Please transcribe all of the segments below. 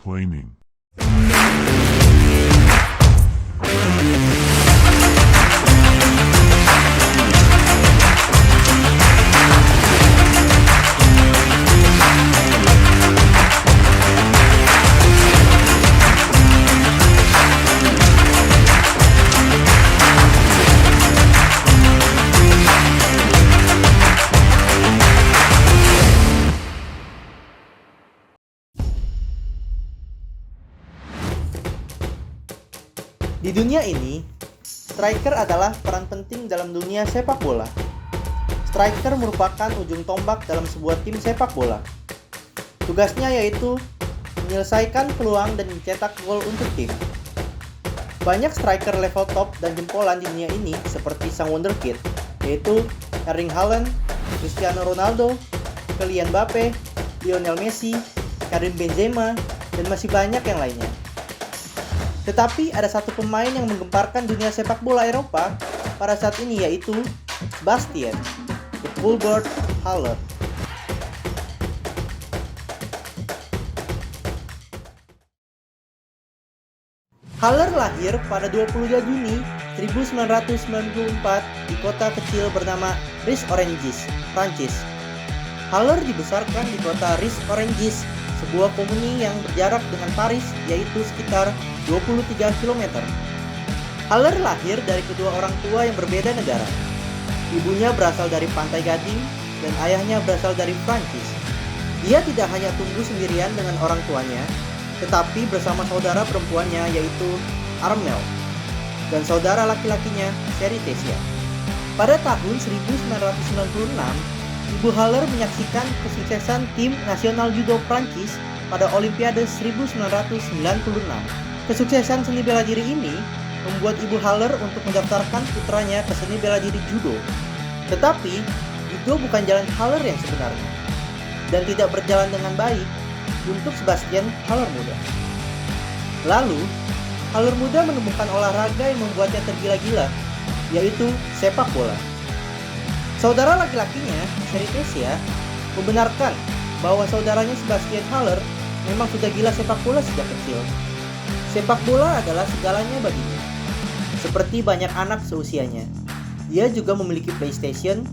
claiming. Di dunia ini, striker adalah peran penting dalam dunia sepak bola. Striker merupakan ujung tombak dalam sebuah tim sepak bola. Tugasnya yaitu menyelesaikan peluang dan mencetak gol untuk tim. Banyak striker level top dan jempolan di dunia ini seperti sang wonderkid, yaitu Erling Haaland, Cristiano Ronaldo, Kylian Mbappe, Lionel Messi, Karim Benzema, dan masih banyak yang lainnya. Tetapi ada satu pemain yang menggemparkan dunia sepak bola Eropa pada saat ini, yaitu Sebastian "The Bullbird" Haller. Haller lahir pada 22 Juni 1994 di kota kecil bernama Ris-Orangis, Prancis. Haller dibesarkan di kota Ris-Orangis, sebuah komuni yang berjarak dengan Paris, yaitu sekitar 23 km. Haller lahir dari kedua orang tua yang berbeda negara. Ibunya berasal dari Pantai Gading dan ayahnya berasal dari Prancis. Dia tidak hanya tumbuh sendirian dengan orang tuanya, tetapi bersama saudara perempuannya yaitu Armel dan saudara laki-lakinya Seri Tesia. Pada tahun 1996, Ibu Haller menyaksikan kesuksesan tim nasional judo Prancis pada Olimpiade 1996. Kesuksesan seni bela diri ini membuat Ibu Haller untuk mendaftarkan putranya ke seni bela diri judo. Tetapi, judo bukan jalan Haller yang sebenarnya, dan tidak berjalan dengan baik untuk Sebastian Haller muda. Lalu, Haller muda menemukan olahraga yang membuatnya tergila-gila, yaitu sepak bola. Saudara laki-lakinya, Seri Tesia, membenarkan bahwa saudaranya Sebastian Haller memang sudah gila sepak bola sejak kecil. Sepak bola adalah segalanya baginya. Seperti banyak anak seusianya, dia juga memiliki PlayStation,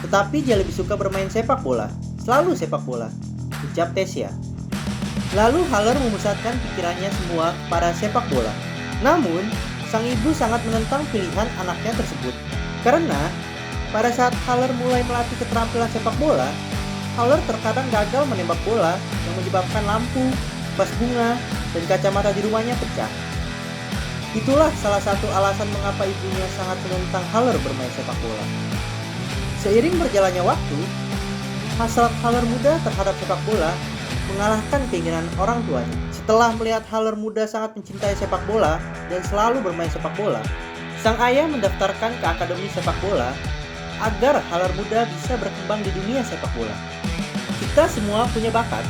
tetapi dia lebih suka bermain sepak bola, selalu sepak bola, ucap Tesia. Lalu Haller memusatkan pikirannya semua pada sepak bola. Namun, sang ibu sangat menentang pilihan anaknya tersebut, karena pada saat Haller mulai melatih keterampilan sepak bola, Haller terkadang gagal menembak bola yang menyebabkan lampu, vas bunga, dan kacamata di rumahnya pecah. Itulah salah satu alasan mengapa ibunya sangat menentang Haller bermain sepak bola. Seiring berjalannya waktu, hasrat Haller muda terhadap sepak bola mengalahkan keinginan orang tuanya. Setelah melihat Haller muda sangat mencintai sepak bola dan selalu bermain sepak bola, sang ayah mendaftarkan ke akademi sepak bola agar Haller muda bisa berkembang di dunia sepak bola. Kita semua punya bakat.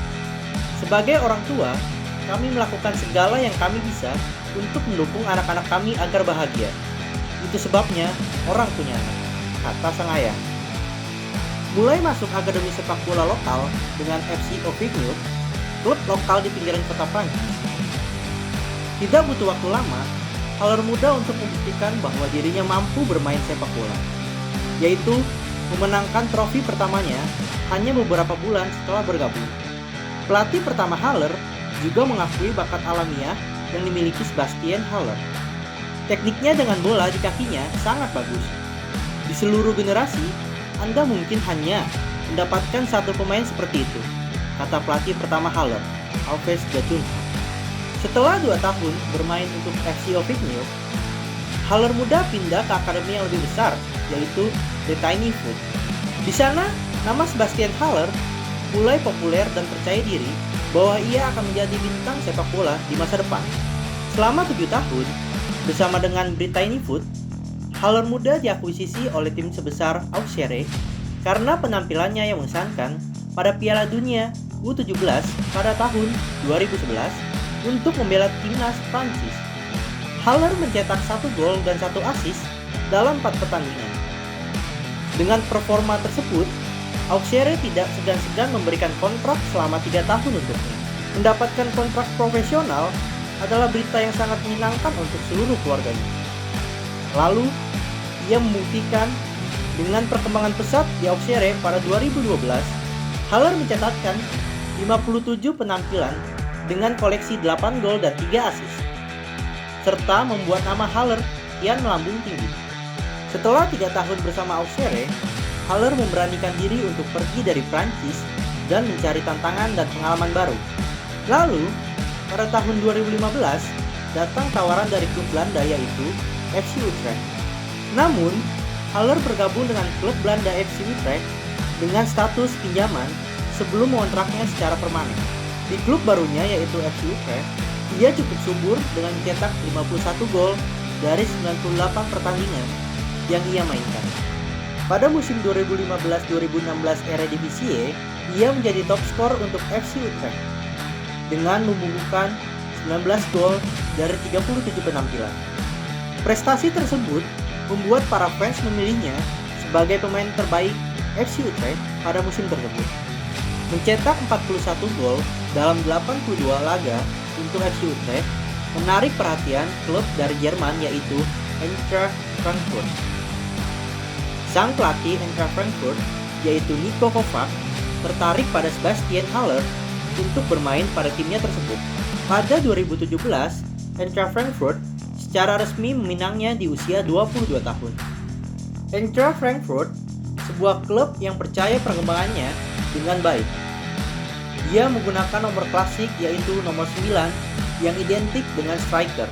Sebagai orang tua, kami melakukan segala yang kami bisa untuk mendukung anak-anak kami agar bahagia. Itu sebabnya orang punya anak, kata sang ayah. Mulai masuk akademi sepak bola lokal dengan FC Auvergne, klub lokal di pinggiran kota Prancis. Tidak butuh waktu lama, Haller muda untuk membuktikan bahwa dirinya mampu bermain sepak bola, yaitu memenangkan trofi pertamanya hanya beberapa bulan setelah bergabung. Pelatih pertama Haller juga mengakui bakat alamiah yang dimiliki Sebastian Haller. Tekniknya dengan bola di kakinya sangat bagus. Di seluruh generasi, Anda mungkin hanya mendapatkan satu pemain seperti itu, kata pelatih pertama Haller, Alves Gattunha. Setelah 2 tahun bermain untuk FC Auvergne, Haller muda pindah ke akademi yang lebih besar, yaitu The Tiny Foot. Di sana, nama Sebastian Haller mulai populer dan percaya diri bahwa ia akan menjadi bintang sepak bola di masa depan. Selama 7 tahun, bersama dengan Brittany Foot, Haller muda diakuisisi oleh tim sebesar Auxerre karena penampilannya yang mengesankan pada Piala Dunia U17 pada tahun 2011 untuk membela timnas Prancis. Haller mencetak 1 gol dan 1 assist dalam 4 pertandingan. Dengan performa tersebut, Auxerre tidak segan-segan memberikan kontrak selama 3 tahun untuknya. Mendapatkan kontrak profesional adalah berita yang sangat menyenangkan untuk seluruh keluarganya. Lalu, ia membuktikan dengan perkembangan pesat di Auxerre pada 2012, Haller mencatatkan 57 penampilan dengan koleksi 8 gol dan 3 assist, serta membuat nama Haller kian melambung tinggi. Setelah 3 tahun bersama Auxerre, Haller memberanikan diri untuk pergi dari Prancis dan mencari tantangan dan pengalaman baru. Lalu, pada tahun 2015, datang tawaran dari klub Belanda yaitu FC Utrecht. Namun, Haller bergabung dengan klub Belanda FC Utrecht dengan status pinjaman sebelum mengontraknya secara permanen. Di klub barunya yaitu FC Utrecht, ia cukup subur dengan mencetak 51 gol dari 98 pertandingan yang ia mainkan. Pada musim 2015-2016 Eredivisie, ia menjadi top skor untuk FC Utrecht dengan membukukan 19 gol dari 37 penampilan. Prestasi tersebut membuat para fans memilihnya sebagai pemain terbaik FC Utrecht pada musim tersebut. Mencetak 41 gol dalam 82 laga untuk FC Utrecht menarik perhatian klub dari Jerman yaitu Eintracht Frankfurt. Sang pelatih Eintracht Frankfurt yaitu Niko Kovac tertarik pada Sebastian Haller untuk bermain pada timnya tersebut. Pada 2017, Eintracht Frankfurt secara resmi meminangnya di usia 22 tahun. Eintracht Frankfurt, sebuah klub yang percaya perkembangannya dengan baik. Dia menggunakan nomor klasik yaitu nomor 9 yang identik dengan striker.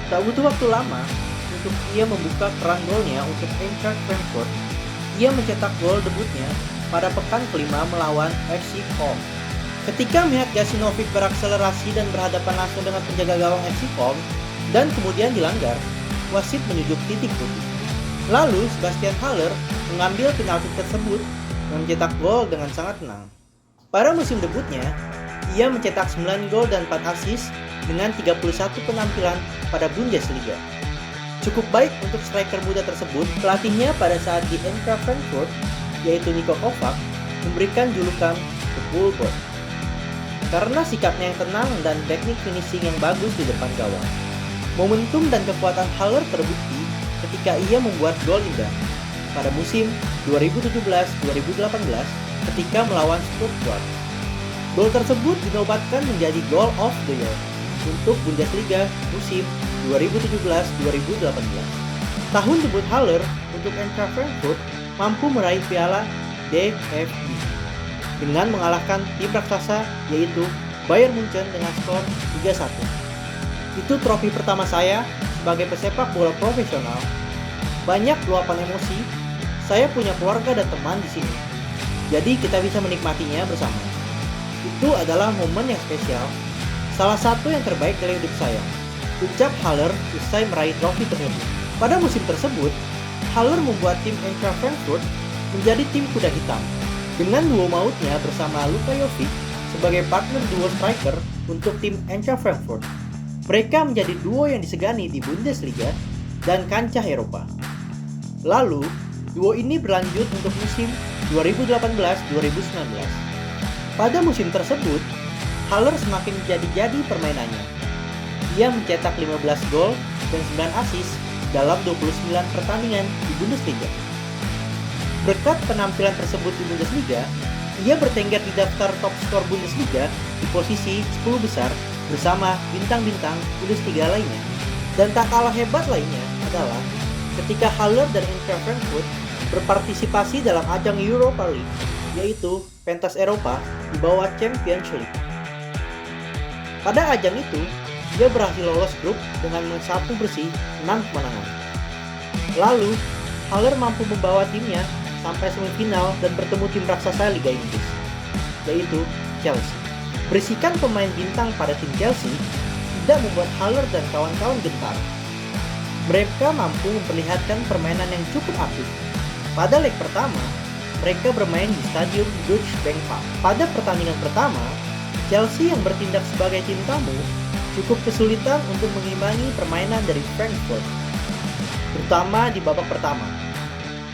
Tak butuh waktu lama untuk ia membuka keran golnya untuk Eintracht Frankfurt. Ia mencetak gol debutnya pada pekan kelima melawan FC Köln. Ketika melihat Gacinovic berakselerasi dan berhadapan langsung dengan penjaga gawang FC Köln dan kemudian dilanggar, wasit menunjuk titik putih. Lalu Sebastian Haller mengambil penalti tersebut dan mencetak gol dengan sangat tenang. Pada musim debutnya, ia mencetak 9 gol dan 4 assist dengan 31 penampilan pada Bundesliga. Cukup baik untuk striker muda tersebut. Pelatihnya pada saat di Eintracht Frankfurt, yaitu Niko Kovac, memberikan julukan The Bullboy karena sikapnya yang tenang dan teknik finishing yang bagus di depan gawang. Momentum dan kekuatan Haller terbukti ketika ia membuat gol indah pada musim 2017-2018 ketika melawan Stuttgart. Gol tersebut dinobatkan menjadi Goal of the Year untuk Bundesliga musim 2017-2018. Tahun debut Haller untuk Eintracht Frankfurt mampu meraih piala DFB dengan mengalahkan tim raksasa yaitu Bayern Munchen dengan skor 3-1. Itu trofi pertama saya sebagai pesepak bola profesional. Banyak luapan emosi. Saya punya keluarga dan teman di sini. Jadi kita bisa menikmatinya bersama. Itu adalah momen yang spesial. Salah satu yang terbaik dalam hidup saya, ucap Haller usai meraih trofi tersebut. Pada musim tersebut, Haller membuat tim Eintracht Frankfurt menjadi tim kuda hitam dengan duo mautnya bersama Luka Jovic sebagai partner duo striker untuk tim Eintracht Frankfurt. Mereka menjadi duo yang disegani di Bundesliga dan kancah Eropa. Lalu, duo ini berlanjut untuk musim 2018-2019. Pada musim tersebut, Haller semakin menjadi-jadi permainannya. Ia mencetak 15 gol dan 9 assist dalam 29 pertandingan di Bundesliga. Berkat penampilan tersebut di Bundesliga, ia bertengger di daftar top skor Bundesliga di posisi 10 besar bersama bintang-bintang Bundesliga lainnya. Dan tak kalah hebat lainnya adalah ketika Haller dan Eintracht Frankfurt berpartisipasi dalam ajang Europa League, yaitu pentas Eropa di bawah Champions League. Pada ajang itu, dia berhasil lolos grup dengan mensapu bersih 6 kemenangan. Lalu, Haller mampu membawa timnya sampai semifinal dan bertemu tim raksasa Liga Inggris, yaitu Chelsea. Berisikan pemain bintang pada tim Chelsea tidak membuat Haller dan kawan-kawan gentar. Mereka mampu memperlihatkan permainan yang cukup apik. Pada leg pertama, mereka bermain di Stadion Deutsche Bank Park. Pada pertandingan pertama, Chelsea yang bertindak sebagai tim tamu cukup kesulitan untuk mengimbangi permainan dari Frankfurt, terutama di babak pertama.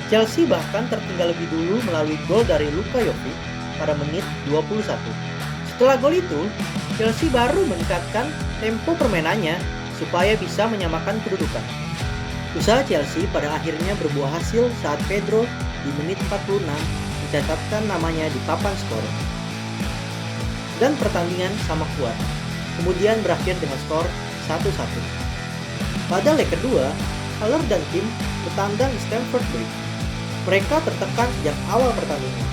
Chelsea bahkan tertinggal lebih dulu melalui gol dari Luka Jovic pada menit 21. Setelah gol itu, Chelsea baru meningkatkan tempo permainannya supaya bisa menyamakan kedudukan. Usaha Chelsea pada akhirnya berbuah hasil saat Pedro di menit 46 mencatatkan namanya di papan skor. Dan pertandingan sama kuat, kemudian berakhir dengan skor 1-1. Pada leg kedua, Haller dan tim bertandang di Stamford Bridge. Mereka tertekan sejak awal pertandingan.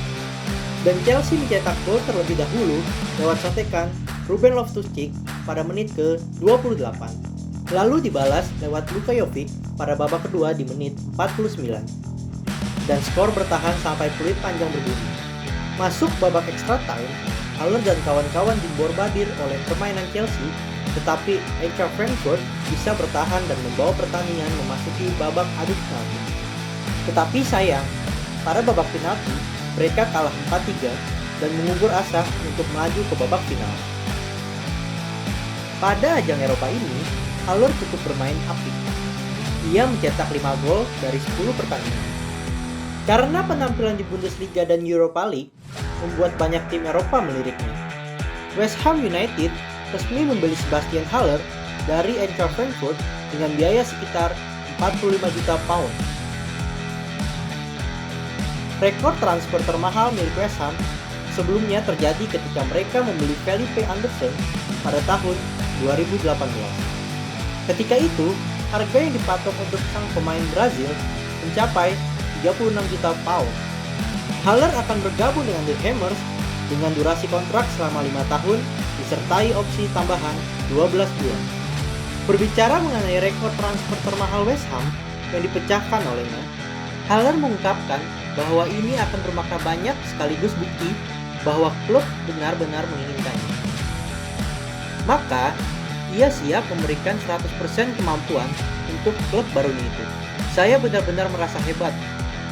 Dan Chelsea mencetak gol terlebih dahulu lewat sotekan Ruben Loftus-Cheek pada menit ke-28. Lalu dibalas lewat Luka Jovic pada babak kedua di menit 49. Dan skor bertahan sampai peluit panjang berbunyi. Masuk babak extra time, Haller dan kawan-kawan diborbadir oleh permainan Chelsea, tetapi Eintracht Frankfurt bisa bertahan dan membawa pertandingan memasuki babak adu penalti. Tetapi sayang, pada babak penalti, mereka kalah 4-3 dan mengubur asa untuk melaju ke babak final. Pada ajang Eropa ini, Haller cukup bermain apik. Ia mencetak 5 gol dari 10 pertandingan. Karena penampilan di Bundesliga dan Europa League membuat banyak tim Eropa meliriknya. West Ham United resmi membeli Sebastian Haller dari Eintracht Frankfurt dengan biaya sekitar 45 juta pound. Rekor transfer termahal milik West Ham sebelumnya terjadi ketika mereka membeli Felipe Anderson pada tahun 2018. Ketika itu, harga yang dipatok untuk sang pemain Brazil mencapai 36 juta pound. Haller akan bergabung dengan The Hammers dengan durasi kontrak selama 5 tahun disertai opsi tambahan 12 bulan. Berbicara mengenai rekor transfer termahal West Ham yang dipecahkan olehnya, Haller mengungkapkan bahwa ini akan bermakna banyak sekaligus bukti bahwa klub benar-benar menginginkannya. Maka, ia siap memberikan 100% kemampuan untuk klub barunya itu. Saya benar-benar merasa hebat.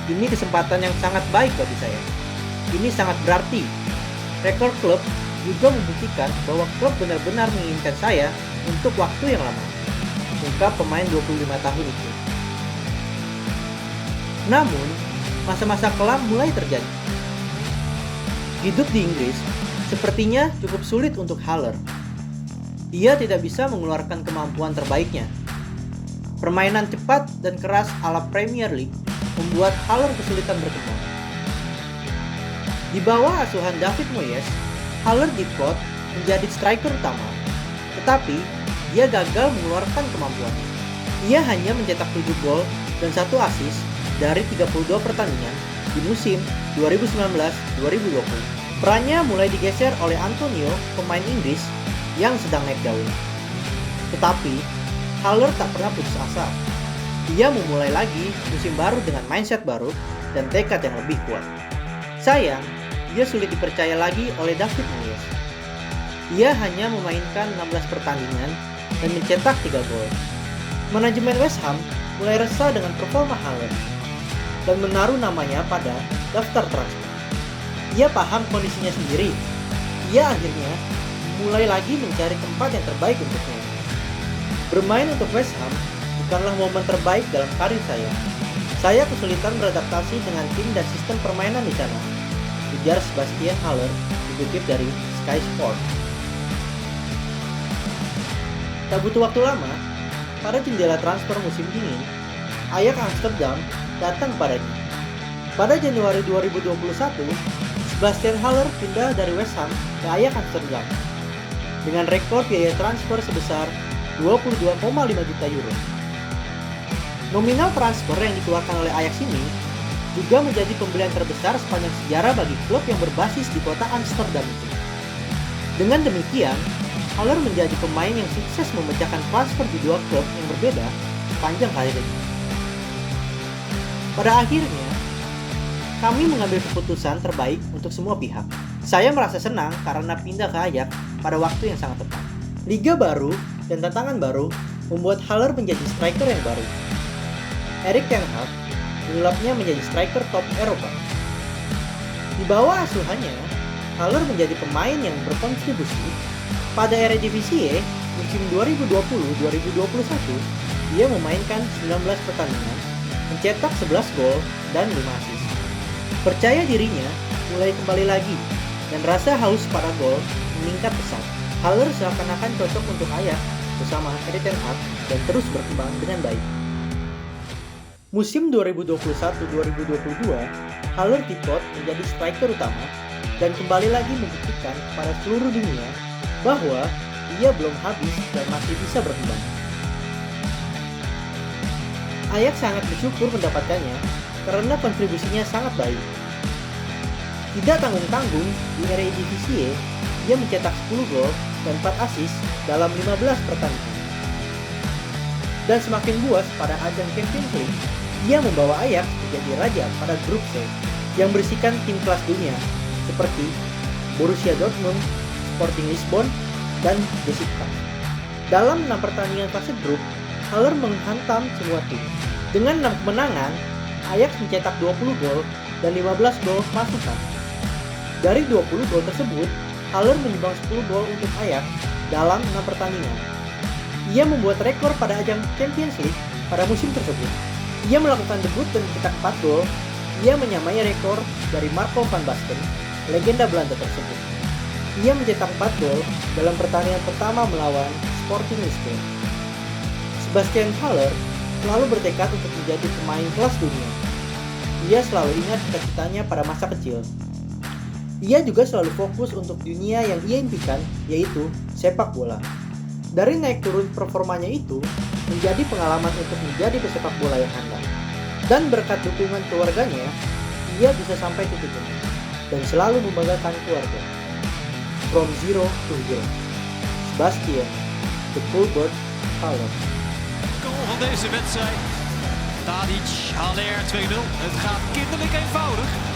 Ini kesempatan yang sangat baik bagi saya. Ini sangat berarti. Rekor klub juga membuktikan bahwa klub benar-benar menginginkan saya untuk waktu yang lama. Ungkap pemain 25 tahun itu. Namun, masa-masa kelam mulai terjadi. Hidup di Inggris sepertinya cukup sulit untuk Haller. Ia tidak bisa mengeluarkan kemampuan terbaiknya. Permainan cepat dan keras ala Premier League membuat Haller kesulitan berkembang. Di bawah asuhan David Moyes, Haller diplot menjadi striker utama, tetapi dia gagal mengeluarkan kemampuannya. Ia hanya mencetak 7 gol dan 1 assist dari 32 pertandingan di musim 2019-2020. Perannya mulai digeser oleh Antonio, pemain Inggris yang sedang naik daun. Tetapi, Haller tak pernah putus asa. Ia memulai lagi musim baru dengan mindset baru dan tekad yang lebih kuat. Sayang, dia sulit dipercaya lagi oleh David Moyes. Ia hanya memainkan 16 pertandingan dan mencetak 3 gol. Manajemen West Ham mulai resah dengan performa Haller dan menaruh namanya pada daftar transfer. Ia paham kondisinya sendiri. Ia akhirnya mulai lagi mencari tempat yang terbaik untuknya. Bermain untuk West Ham bukanlah momen terbaik dalam karir saya. Saya kesulitan beradaptasi dengan tim dan sistem permainan di sana, ujar Sebastian Haller dikutip dari Sky Sport. Tak butuh waktu lama, pada jendela transfer musim dingin, Ajax Amsterdam datang padanya. Pada Januari 2021, Sebastian Haller pindah dari West Ham ke Ajax Amsterdam dengan rekor biaya transfer sebesar 22,5 juta euro. Nominal transfer yang dikeluarkan oleh Ajax ini juga menjadi pembelian terbesar sepanjang sejarah bagi klub yang berbasis di kota Amsterdam itu. Dengan demikian, Haller menjadi pemain yang sukses memecahkan transfer di 2 klub yang berbeda sepanjang karirnya. Pada akhirnya, kami mengambil keputusan terbaik untuk semua pihak. Saya merasa senang karena pindah ke Ajax pada waktu yang sangat tepat. Liga baru dan tantangan baru membuat Haller menjadi striker yang baru. Erik ten Hag menyulapnya menjadi striker top Eropa. Di bawah asuhannya, Haller menjadi pemain yang berkontribusi. Pada Eredivisie musim 2020-2021, dia memainkan 19 pertandingan, mencetak 11 gol dan 5 assist. Percaya dirinya mulai kembali lagi dan rasa haus pada gol meningkat pesat. Haller seakan-akan cocok untuk Ajax bersama Erik ten Hag dan terus berkembang dengan baik. Musim 2021-2022, Haller dipot menjadi striker utama dan kembali lagi membuktikan kepada seluruh dunia bahwa ia belum habis dan masih bisa berkembang. Ajax sangat bersyukur mendapatkannya karena kontribusinya sangat baik. Tidak tanggung-tanggung di Eredivisie, ia mencetak 10 gol dan 4 assist dalam 15 pertandingan. Dan semakin puas pada ajang Champions League, ia membawa Ajax menjadi raja pada grup C yang berisikan tim kelas dunia seperti Borussia Dortmund, Sporting Lisbon, dan Besiktas. Dalam 6 pertandingan fase grup, Haller menghantam semua tim. Dengan 6 kemenangan, Ajax mencetak 20 gol dan 15 gol kemasukan. Dari 20 gol tersebut, Haller menyumbang 10 gol untuk Ajax dalam 6 pertandingan. Ia membuat rekor pada ajang Champions League pada musim tersebut. Ia melakukan debut dan mencetak 4 gol. Ia menyamai rekor dari Marco van Basten, legenda Belanda tersebut. Ia mencetak 4 gol dalam pertandingan pertama melawan Sporting Lisbon. Sebastian Haller selalu bertekad untuk menjadi pemain kelas dunia. Ia selalu ingat cita-citanya pada masa kecil. Ia juga selalu fokus untuk dunia yang ia impikan, yaitu sepak bola. Dari naik turun performanya itu, menjadi pengalaman untuk menjadi pesepak bola yang handal. Dan berkat dukungan keluarganya, ia bisa sampai titik ini dan selalu membanggakan keluarga. From zero to hero. Sebastian, the Coolbird Haller. Goal van deze wedstrijd. Tadic, Haller 2-0. Het gaat kinderlijk eenvoudig.